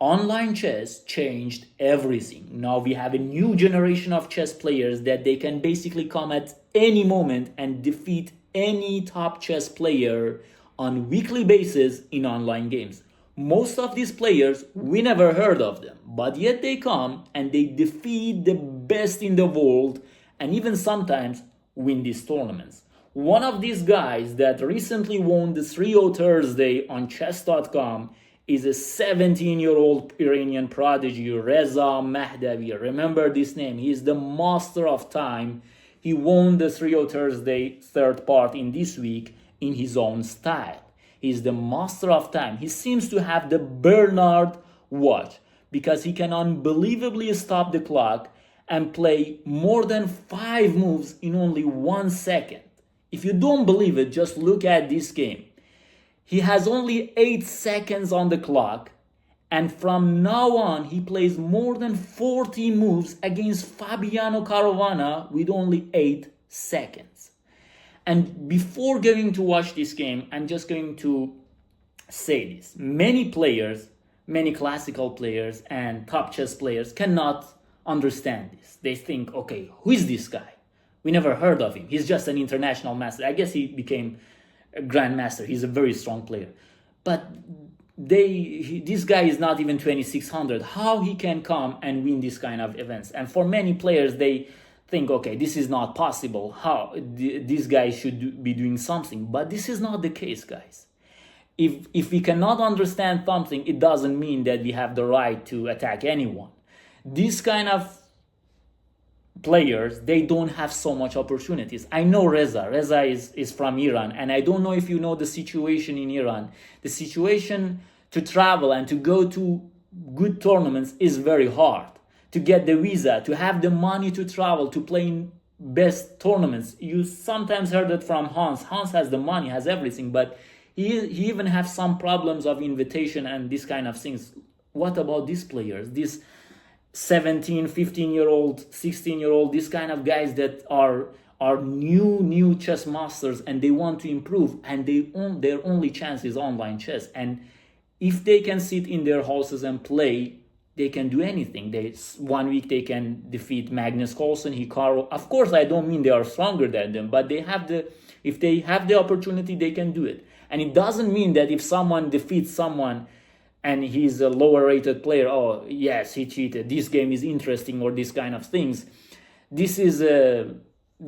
Online chess changed everything. Now we have a new generation of chess players that they can basically come at any moment and defeat any top chess player on weekly basis in online games. Most of these players, we never heard of them, but yet they come and they defeat the best in the world and even sometimes win these tournaments. One of these guys that recently won the 3-0 Thursday on chess.com is a 17-year-old Iranian prodigy, Reza Mahdavi. Remember this name. He is the master of time. He won the 3-0 Thursday third part in this week in his own style. He's the master of time. He seems to have the Bernard watch because he can unbelievably stop the clock and play more than 5 moves in only 1 second. If you don't believe it, just look at this game. He has only 8 seconds on the clock, and from now on he plays more than 40 moves against Fabiano Caruana with only 8 seconds. And before going to watch this game, I'm just going to say this. Many players, many classical players and top chess players cannot understand this. They think, okay, who is this guy? We never heard of him. He's just an international master. I guess he became a grandmaster. He's a very strong player. But this guy is not even 2600. How he can come and win this kind of events? And for many players, they think, okay, this is not possible. How this guy should be doing something. But this is not the case, guys. If we cannot understand something, it doesn't mean that we have the right to attack anyone. This kind of players, they don't have so much opportunities. I know Reza is from Iran, and I don't know if you know the situation in Iran. The situation to travel and to go to good tournaments is very hard. To get the visa, to have the money to travel, to play in best tournaments. You sometimes heard it from Hans. Hans has the money, has everything, but he even has some problems of invitation and this kind of things. What about these players? These 17, 15-year-old, 16-year-old, these kind of guys that are new chess masters and they want to improve, and their only chance is online chess. And if they can sit in their houses and play, they can do anything. 1 week they can defeat Magnus Carlsen, Hikaru. Of course, I don't mean they are stronger than them, but if they have the opportunity, they can do it. And it doesn't mean that if someone defeats someone and he's a lower rated player, oh yes, he cheated, this game is interesting, or this kind of things. This is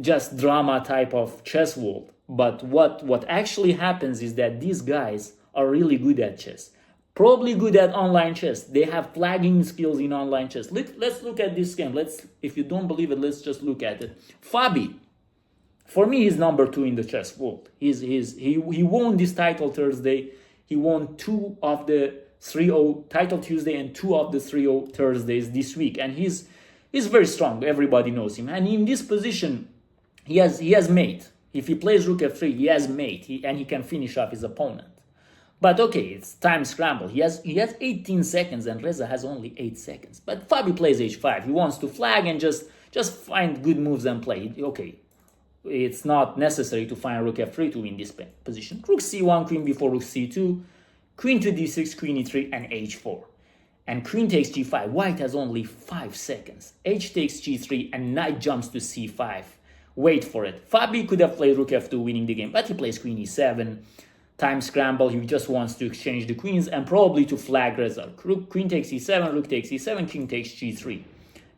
just drama type of chess world. But what actually happens is that these guys are really good at chess. Probably good at online chess. They have flagging skills in online chess. Let's look at this game. If you don't believe it, let's just look at it. Fabi, for me, he's number 2 in the chess world. He won this title Thursday. He won 2 of the 3-0 title Tuesday and 2 of the 3-0 Thursdays this week, and he's very strong. Everybody knows him, and in this position, he has mate. If he plays rook f3, he has mate, and he can finish off his opponent. But okay, it's time scramble. He has 18 seconds, and Reza has only 8 seconds. But Fabi plays h5. He wants to flag and just find good moves and play. Okay, it's not necessary to find rook f3 to win this position. Rook c1, queen before rook c2. Queen to d6, queen e3, and h4. And queen takes g5. White has only 5 seconds. H takes g3, and knight jumps to c5. Wait for it. Fabi could have played rook f2, winning the game, but he plays queen e7. Time scramble. He just wants to exchange the queens and probably to flag Reza. Queen takes e7, rook takes e7, king takes g3.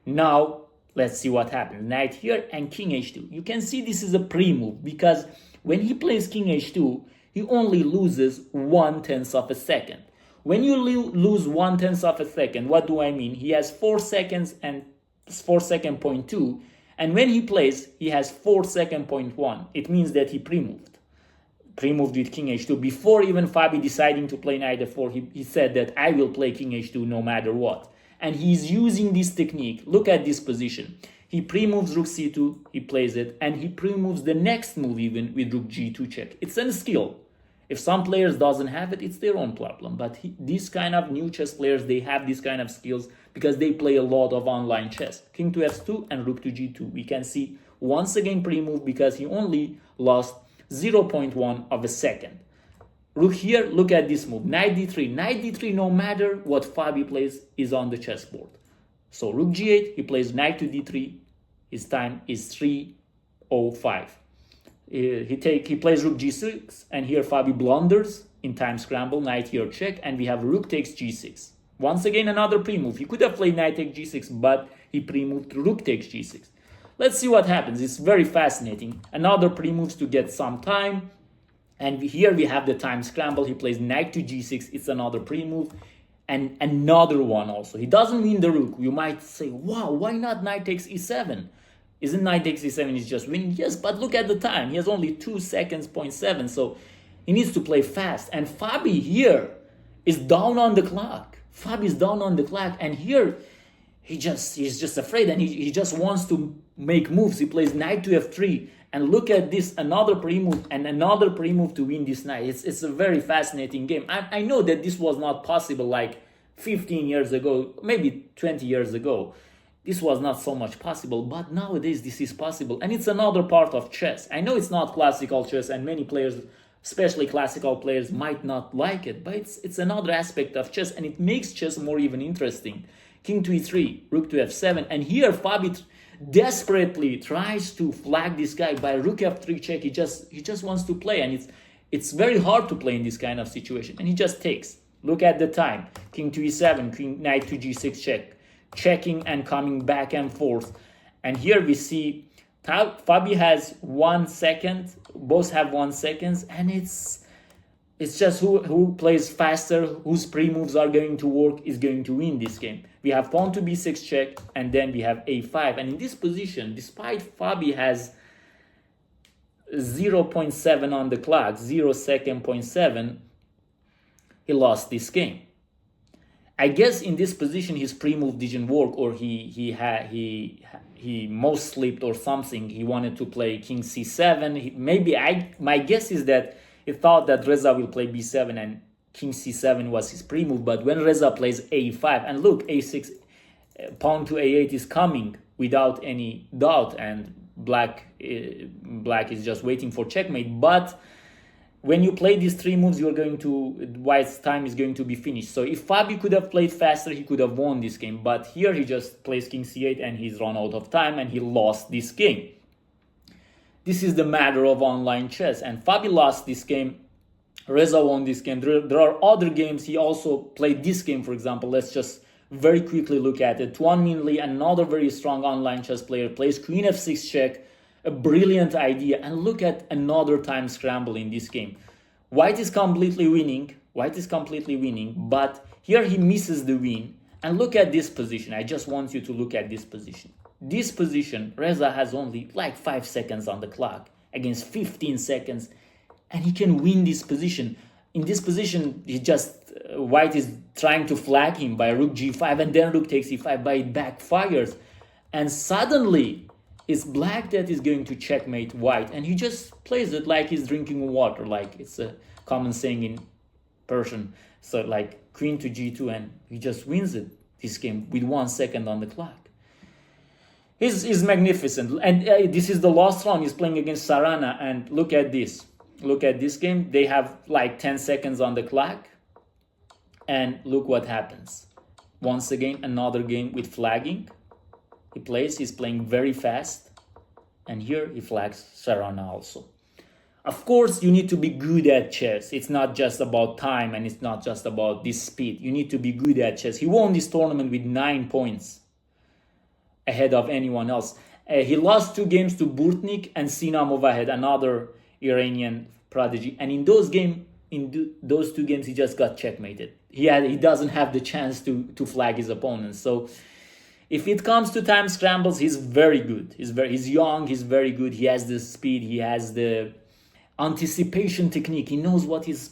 Now, let's see what happens. Knight here and king h2. You can see this is a pre-move because when he plays king h2, he only loses 1/10 of a second. When you lose 1/10 of a second, what do I mean? He has 4 seconds and 4 second point 2, and when he plays, he has 4 second point 1. It means that he pre-moved with king h2 before even Fabi deciding to play knight f4. He said that I will play king h2 no matter what, and he's using this technique. Look at this position. He pre-moves rook c2, he plays it, and he pre-moves the next move even with rook g2 check. It's a skill. If some players doesn't have it, it's their own problem. But these kind of new chess players, they have these kind of skills because they play a lot of online chess. King to f2 and rook to g2. We can see once again pre-move because he only lost 0.1 of a second. Rook here, look at this move. Knight d3. Knight d3, no matter what Fabi plays, is on the chessboard. So rook g8, he plays knight to d3. His time is 3:05. He plays rook g6, and here Fabi blunders in time scramble, knight here check, and we have rook takes g6. Once again, another pre-move. He could have played knight takes g6, but he pre-moved rook takes g6. Let's see what happens. It's very fascinating. Another pre-moves to get some time. And here we have the time scramble. He plays knight to g6. It's another pre-move. And another one also. He doesn't win the rook. You might say, wow, why not knight takes e7? Isn't knight takes e7 is just winning? Yes, but look at the time. He has only 2 seconds, 0.7. So he needs to play fast. And Fabi here is down on the clock. Fabi is down on the clock. And here he's just afraid. And he just wants to make moves. He plays knight to f3. And look at this, another pre-move and another pre-move to win this knight. It's a very fascinating game. I know that this was not possible like 15 years ago, maybe 20 years ago. This was not so much possible, but nowadays this is possible. And it's another part of chess. I know it's not classical chess, and many players, especially classical players, might not like it, but it's another aspect of chess, and it makes chess more even interesting. King to e3, rook to f7, and here Fabi desperately tries to flag this guy by rook f3 check. He just wants to play, and it's very hard to play in this kind of situation, and he just takes. Look at the time. King to e7, king knight to g6 check, checking and coming back and forth. And here we see Fabi has 1 second, both have 1 second, and it's just who plays faster, whose pre-moves are going to work is going to win this game. We have pawn to b6 check, and then we have a5. And in this position, despite Fabi has 0.7 on the clock, 0 second, 0.7, he lost this game. I guess in this position his pre-move didn't work, or he most slipped or something. He wanted to play king c7. My guess is that he thought that Reza will play b7 and king c7 was his pre-move. But when Reza plays a5, and look, a6, pawn to a8 is coming without any doubt, and black is just waiting for checkmate. But when you play these 3 moves, white's time is going to be finished. So if Fabi could have played faster, he could have won this game. But here he just plays king c8 and he's run out of time and he lost this game. This is the matter of online chess. And Fabi lost this game. Reza won this game. There are other games. He also played this game, for example. Let's just very quickly look at it. Tuan Minli, another very strong online chess player, plays queen f6 check. A brilliant idea. And look at another time scramble in this game. White is completely winning, but here he misses the win. And look at this position. I just want you to look at this position. This position, Reza has only like 5 seconds on the clock against 15 seconds, and he can win this position. In this position, White is trying to flag him by rook g5, and then rook takes e5, but it backfires. And suddenly it's black that is going to checkmate white, and he just plays it like he's drinking water, like it's a common saying in Persian. So like queen to g2, and he just wins this game with 1 second on the clock. He's magnificent, and this is the last round. He's playing against Sarana, and look at this. Look at this game. They have like 10 seconds on the clock, and look what happens. Once again, another game with flagging. He's playing very fast, and here he flags Sarana also. Of course, you need to be good at chess. It's not just about time, and it's not just about this speed. You need to be good at chess. He won this tournament with 9 points ahead of anyone else. He lost 2 games to Burtnik and Sina Movahed, another Iranian prodigy. And in those 2 games, he just got checkmated. He doesn't have the chance to flag his opponents. So if it comes to time scrambles, he's very good. He's young, he's very good. He has the speed, he has the anticipation technique. He knows what his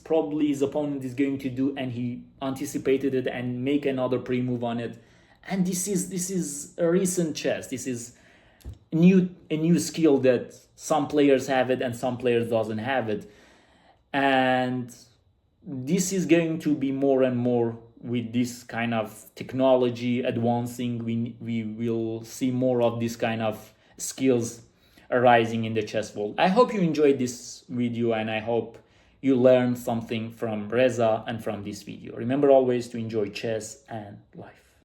opponent is going to do, and he anticipated it and make another pre-move on it. And this is a recent chess. This is a new skill that some players have it and some players doesn't have it. And this is going to be more and more with this kind of technology advancing. We will see more of this kind of skills arising in the chess world. I hope you enjoyed this video, and I hope you learned something from Reza and from this video. Remember always to enjoy chess and life.